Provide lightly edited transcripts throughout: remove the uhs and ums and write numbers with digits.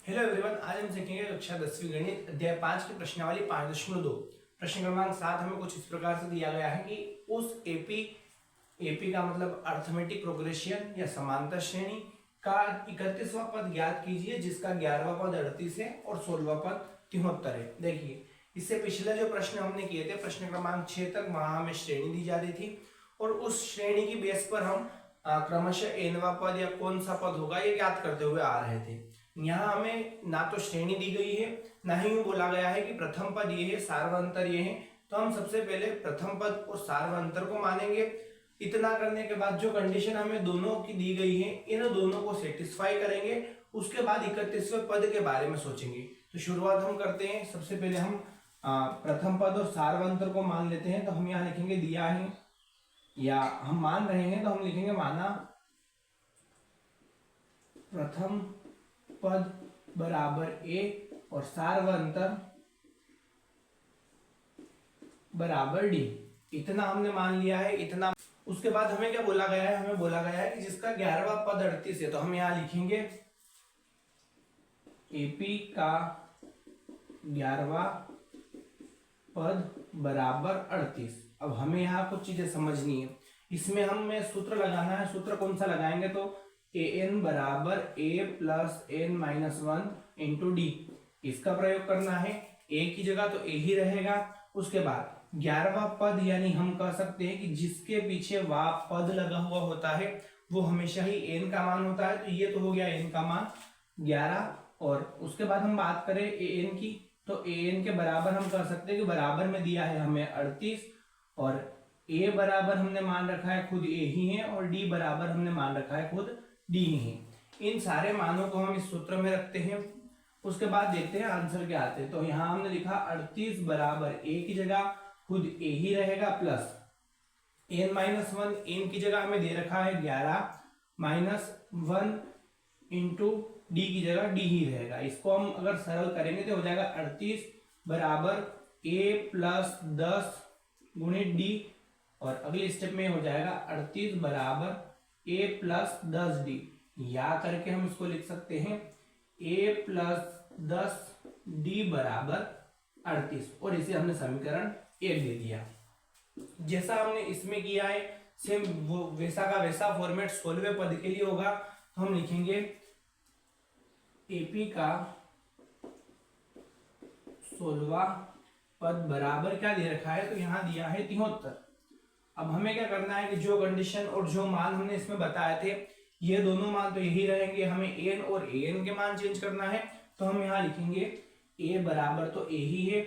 Hello everyone, आज हम सीखेंगे कक्षा 10वीं गणित अध्याय 5 की प्रश्नावली 5.2। प्रश्न क्रमांक 7 हमें कुछ इस प्रकार से दिया गया है कि उस एपी का मतलब अर्थमेटिक प्रोग्रेशन या समांतर श्रेणी का 31वां पद ज्ञात कीजिए जिसका 11वां पद 38 है और 16वां पद 73 है। देखिए, इससे पिछले जो प्रश्न हमने किए थे, प्रश्न क्रमांक 6 तक, वहां हमें श्रेणी दी जाती थी और उस श्रेणी की बेस पर हम क्रमशः एनवा पद या कौन सा पद होगा ये ज्ञात करते हुए आ रहे थे। यहाँ हमें ना तो श्रेणी दी गई है, ना ही बोला गया है कि प्रथम पद ये है, सार्वअंतर ये है। तो हम सबसे पहले प्रथम पद और सार्वअंतर को मानेंगे। इतना करने के बाद जो कंडीशन हमें दोनों की दी गई है, इन दोनों को सेटिस्फाई करेंगे। उसके बाद 31वें पद के बारे में सोचेंगे। तो शुरुआत हम करते हैं। सबसे पहले हम प्रथम पद और सार्वअंतर को मान लेते हैं। तो हम यहाँ लिखेंगे दिया है या हम मान रहे हैं, तो हम लिखेंगे माना प्रथम पद बराबर ए और सार्वअंतर बराबर डी। इतना हमने मान लिया है। इतना उसके बाद हमें क्या बोला गया है? हमें बोला गया है कि जिसका 11वां पद 38 है। तो हम यहां लिखेंगे एपी का 11वां पद बराबर 38। अब हमें यहाँ कुछ चीजें समझनी है। इसमें हमें सूत्र लगाना है। सूत्र कौन सा लगाएंगे? तो ए एन बराबर A plus n minus 1 into D, इसका प्रयोग करना है। ए की जगह तो ए ही रहेगा। उसके बाद 11वां पद, यानी हम कह सकते हैं कि जिसके पीछे वा पद लगा हुआ होता है वो हमेशा ही एन का मान होता है। तो ये तो हो गया एन का मान 11। और उसके बाद हम बात करें ए एन की, तो ए एन के बराबर हम कह सकते हैं कि बराबर में दिया है हमें 38 और ए बराबर हमने मान रखा है खुद ए ही है और डी बराबर हमने मान रखा है खुद डी ही है। इन सारे मानों को हम इस सूत्र में रखते हैं। उसके बाद देखते हैं आंसर क्या आते हैं। तो यहां हमने लिखा 38 बराबर ए की जगह खुद ए ही रहेगा प्लस एन माइनस 1, एन की जगह हमें दे रखा है 11 माइनस 1 इंटू डी की जगह डी ही रहेगा। इसको हम अगर सरल करेंगे तो हो जाएगा 38 बराबर ए प्लस 10 गुणित डी और अगले स्टेप में हो जाएगा 38 बराबर ए प्लस 10 डी। या करके हम इसको लिख सकते हैं ए प्लस 10 डी बराबर 38 और इसे हमने समीकरण 1 दे दिया। जैसा हमने इसमें किया है सेम वो वैसा का वैसा फॉर्मेट 16वें पद के लिए होगा। तो हम लिखेंगे एपी का 16वां पद बराबर क्या दे रखा है? तो यहां दिया है 73। अब हमें क्या करना है कि जो कंडीशन और जो मान हमने इसमें बताए थे, ये दोनों मान तो यही रहेंगे। हमें एन और ए एन के मान चेंज करना है। तो हम यहाँ लिखेंगे ए बराबर तो ए ही है,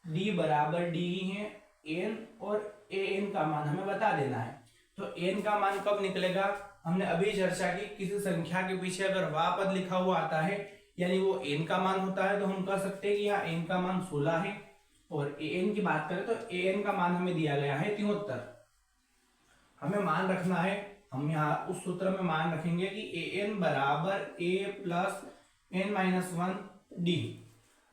डी बराबर डी ही है, एन और ए एन का मान हमें बता देना है। तो एन का मान कब निकलेगा? हमने अभी चर्चा की, किसी संख्या के पीछे अगर वा पद लिखा हुआ आता है यानी वो एन का मान होता है। तो हम कह सकते हैं कि यहाँ एन का मान 16 है और ए एन की बात करें तो ए एन का मान हमें दिया गया है 73। हमें मान रखना है, हम यहाँ उस सूत्र में मान रखेंगे कि ए एन बराबर A plus n minus 1 D.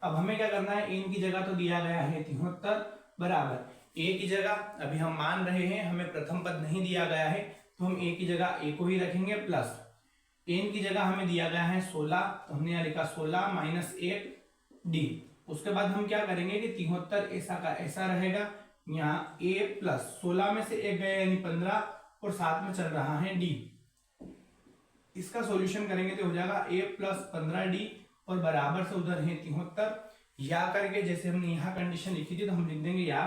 अब हमें क्या करना है? एन की जगह तो दिया गया है 73 बराबर ए की जगह अभी हम मान रहे हैं, हमें प्रथम पद नहीं दिया गया है तो हम ए की जगह ए को ही रखेंगे प्लस एन की जगह हमें दिया गया है 16। तो हमने यहाँ लिखा 16 माइनस 1 डी। उसके बाद हम क्या करेंगे कि 73 ऐसा का ऐसा रहेगा। यहाँ a प्लस 16 में से 1 गया यानी 15 और साथ में चल रहा है d। इसका सॉल्यूशन करेंगे तो हो जाएगा a प्लस 15d और बराबर से उधर है 73। या करके जैसे हमने यहाँ कंडीशन लिखी थी तो हम लिख देंगे या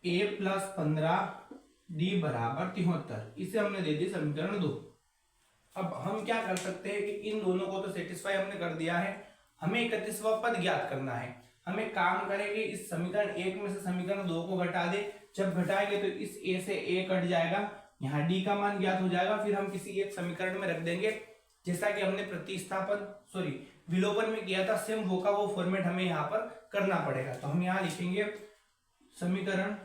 a प्लस 15d बराबर 73। इसे हमने दे दी समीकरण 2। अब हम क्या कर सकते हैं कि इन दोनों को तो सेटिस्फाई हमने कर दिया है। हमें 31वां पद ज्ञात करना है। हमें काम करेंगे इस समीकरण 1 में से समीकरण 2 को घटा दे। जब घटाएंगे तो इस a से a कट जाएगा, यहाँ d का मान ज्ञात हो जाएगा। फिर हम किसी एक समीकरण में रख देंगे जैसा कि हमने विलोपन में किया था। सेम वो का वो फॉर्मेट हमें यहाँ पर करना पड़ेगा। तो हम यहाँ लिखेंगे समीकरण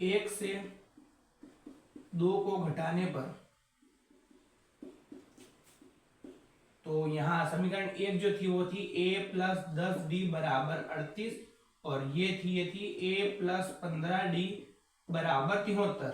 1 से 2 को घटाने पर, तो यहाँ समीकरण 1 जो थी वो थी a प्लस 10d बराबर 38 और ये थी a प्लस 15d बराबर 73।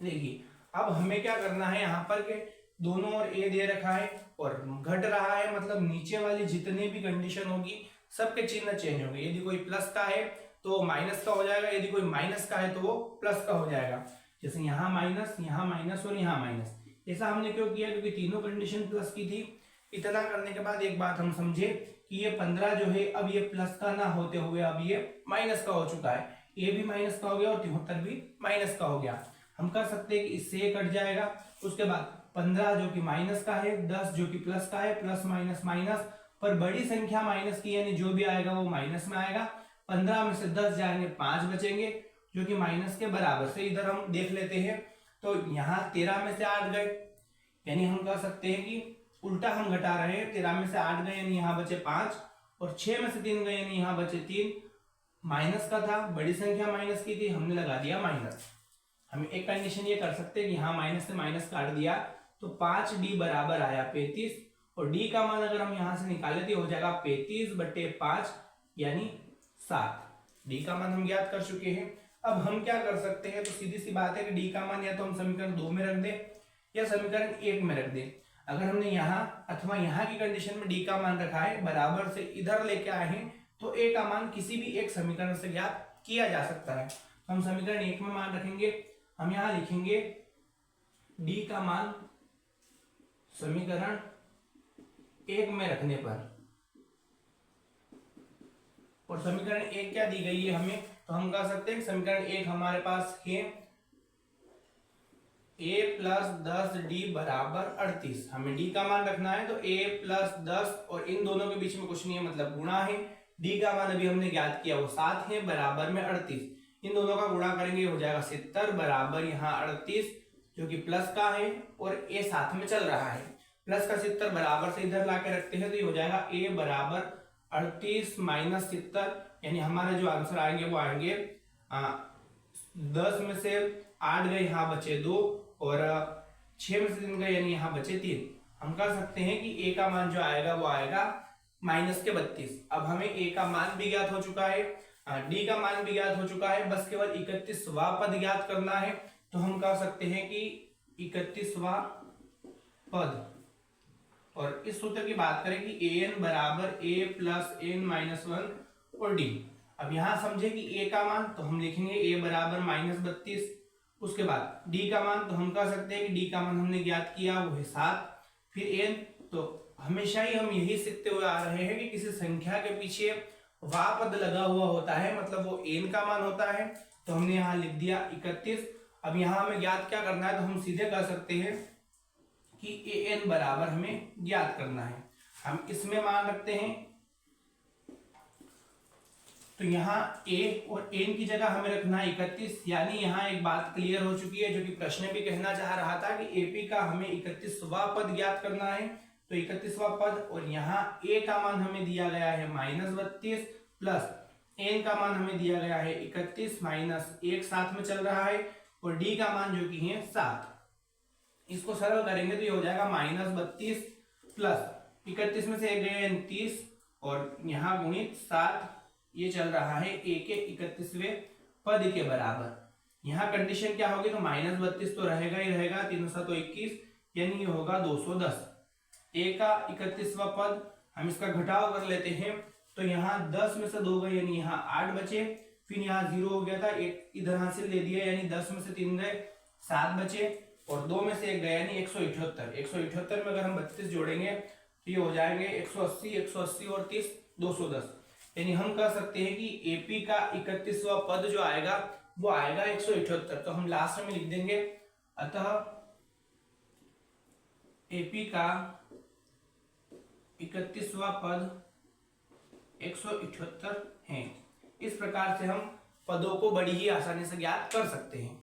देखिए अब हमें क्या करना है यहाँ पर के दोनों ओर ए दे रखा है और घट रहा है, मतलब नीचे वाली जितनी भी कंडीशन होगी सबके चिन्ह चेंज होंगे। यदि कोई प्लस का है तो माइनस का हो जाएगा, यदि कोई माइनस का है तो वो प्लस का हो जाएगा। जैसे यहाँ माइनस और यहाँ माइनस। ऐसा हमने क्यों किया? क्योंकि तीनों कंडीशन प्लस की थी। इतना करने के बाद एक बात हम समझे कि ये 15 जो है अब ये प्लस का ना होते हुए अब ये माइनस का हो चुका है। ये भी माइनस का हो गया और 73 भी माइनस का हो गया। हम कर सकते हैं कि इससे ये कट जाएगा। उसके बाद 15 जो कि माइनस का है, 10 जो कि प्लस का है, प्लस माइनस माइनस, पर बड़ी संख्या माइनस की यानी जो भी आएगा वो माइनस में आएगा। 15 में से 10 जाएंगे, 5 बचेंगे जो कि माइनस के बराबर से। इधर हम देख लेते हैं तो यहाँ 13 में से 8 गए, यानी हम कह सकते हैं कि उल्टा हम घटा रहे हैं। 13 में से 8 गए यानी यहाँ बचे 5 और 6 में से 3 गए यानी यहाँ बचे 3। माइनस का था, बड़ी संख्या माइनस की थी, हमने लगा दिया माइनस। हम एक कंडीशन ये कर सकते हैं कि यहाँ माइनस से माइनस काट दिया तो 5d बराबर आया 35 और d का मान अगर हम यहाँ से निकाले तो हो जाएगा 35/5 यानी 7। d का मान हम ज्ञात कर चुके हैं। अब हम क्या कर सकते हैं? तो सीधी सी बात है कि d का मान या तो हम समीकरण 2 में रख दें या समीकरण 1 में रख दें। अगर हमने यहाँ अथवा यहाँ की कंडीशन में d का मान रखा है, बराबर से इधर लेके आए हैं, तो a का मान किसी भी एक समीकरण से ज्ञात किया जा सकता है। तो हम समीकरण 1 में मान रखेंगे। हम यहाँ लिखेंगे d का मान समीकरण 1 में रखने पर, और समीकरण 1 क्या दी गई है हमें? तो हम कह सकते हैं समीकरण 1 हमारे पास है a + 10d बराबर 38। हमें d का मान रखना है तो a + 10 और इन दोनों के बीच में कुछ नहीं है, मतलब गुणा है। d का मान अभी हमने ज्ञात किया वो 7 है, बराबर में 38। इन दोनों का गुणा करेंगे हो जाएगा 70 बराबर यहाँ 38 जो कि प्लस का है और a साथ में चल रहा है। प्लस का 70 बराबर से इधर लाके रखते हैं तो ये हो जाएगा a बराबर 38 - 70, यानी हमारे जो आंसर आएंगे वो आएंगे 10 में से 8 गए, यहाँ बचे 2 और 6 में से 3 गए यानी यहाँ बचे 3। हम कह सकते हैं कि a का मान जो आएगा वो आएगा -32। अब हमें a का मान भी ज्ञात हो चुका है, d का मान भी ज्ञात हो चुका है, बस केवल 31वां पद ज्ञात करना है। तो हम कह सकते हैं कि 31वां पद, और इस सूत्र की बात करें कि an बराबर a + n-1 और d। अब यहाँ समझे कि a का मान तो हम लिखेंगे a बराबर -32। उसके बाद d का मान तो हम कह सकते हैं कि d का मान हमने ज्ञात किया वो है 7। फिर n, तो हमेशा ही हम यही सीखते हुए आ रहे हैं कि किसी संख्या के पीछे वा पद लगा हुआ होता है, मतलब वो n का मान होता है। तो हमने यहाँ लिख दिया 31। अब यहाँ हमें ज्ञात क्या करना है? तो हम सीधे कह सकते हैं कि an बराबर हमें ज्ञात करना है। हम इसमें मान रखते हैं तो यहाँ a और n की जगह हमें रखना है 31, यानी यहाँ एक बात क्लियर हो चुकी है जो कि प्रश्न भी कहना चाह रहा था कि AP का हमें 31वां पद ज्ञात करना है। तो 31वां पद, और यहाँ a का मान हमें दिया गया है -32 प्लस n का मान हमें दिया गया है 31 - 1 साथ में चल रहा है, और d का मान जो कि है 7। इसको सरल करेंगे तो ये हो जाएगा -32 प्लस 31 में से 1 गए 30 और यहाँ गुणित 7, ये चल रहा है a के 31वें पद के बराबर। यहाँ कंडीशन क्या होगी? तो -32 तो रहेगा ही रहेगा, 3 7 21 यानी ये होगा 210। a का 31वां पद, हम इसका घटाव कर लेते हैं तो यहाँ 10 में से 2 गए यानी यहाँ 8 बचे। फिर यहाँ 0 हो गया था, एक इधर हासिल ले दिया यानी 10 में से 3 गए 7 बचे, और 2 में से 1 गया यानी 178। 178 में अगर हम 32 जोड़ेंगे तो ये हो जाएंगे 180, 180 और 30 210। यानी हम कह सकते हैं कि AP का 31वां पद जो आएगा वो आएगा 178। तो हम लास्ट में लिख देंगे अतः AP का 31वां पद 178 है। इस प्रकार से हम पदों को बड़ी ही आसानी से ज्ञात कर सकते हैं।